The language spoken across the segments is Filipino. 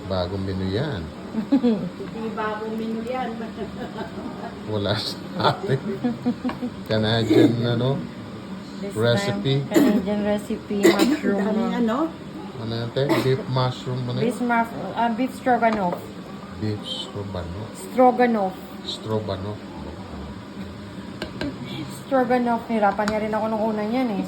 Bagong menu yan. Hindi bagong menu yan. Wala sa atin. Canadian, ano? This Recipe. time, Canadian recipe, mushroom. Dami ano? Ano yan, te? Beef mushroom, ano Beef, yan? beef stroganoff. Beef stroganoff. Stroganoff. Stroganoff. Stroganoff. Hirapan niya rin ako nung una niyan eh.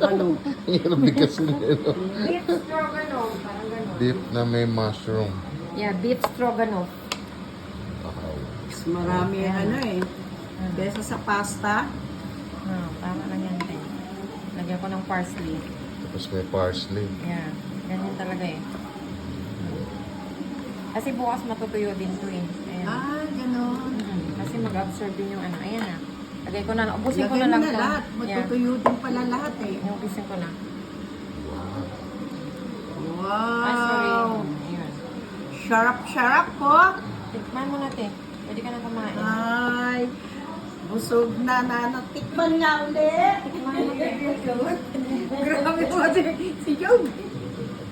Ano? Hirap din kasi nito. Beef stroganoff. Parang ganun. Beef na may mushroom. Yeah, beef stroganoff. Wow. Mas marami ano eh. Kesa sa pasta. Tama lang yan. Te. Lagyan ko ng parsley. Tapos may parsley. Yeah, ganyan talaga eh. Kasi bukas matutuyo din to eh. Ayan. Ganon. Kasi mag-absorb din yung ano. Ayan na. Lagay ko na. Ubusin ko Lagay na mo lang na to. lahat. Matutuyo din pala lahat eh. Ubusin ko na. Wow. Ay, sorry. Ayan. Sharap po. Tikman mo na, te. Pwede ka na kumain. Ay. Busog na Tikman nga ulit. Tikman mo, te. Grabe po si Job.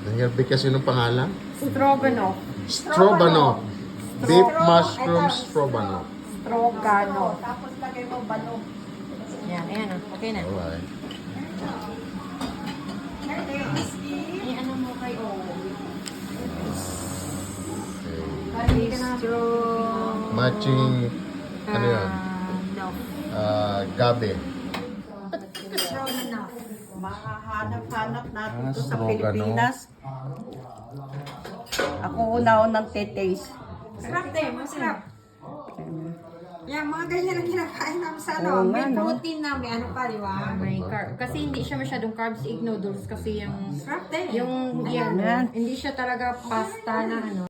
Nangyarbi kasi ng pangalan? Stroganoff. Stroganoff. Beef mushroom stroganoff. Stroganoff. Tapos lagay mo banog. Yan, ayan na. Okay na. Alright. Eh, ano mo kay Owo? Okay. Hindi ka na. Matching, ano yan? No. Gabi. Stroganoff. Mahahanap-hanap natin to sa Stroganoff. Pilipinas. Ako una-unang tetaste. Masarap, te. Masarap. Yan, mga ganyan ang kinakain namin sa Oo ano. nga, May no? protein na, may ano pa, di ba? May carb. Kasi hindi siya masyadong carbs, egg noodles. Kasi yung, Sarap din. yung, Ayan. yan, hindi siya talaga pasta na ano.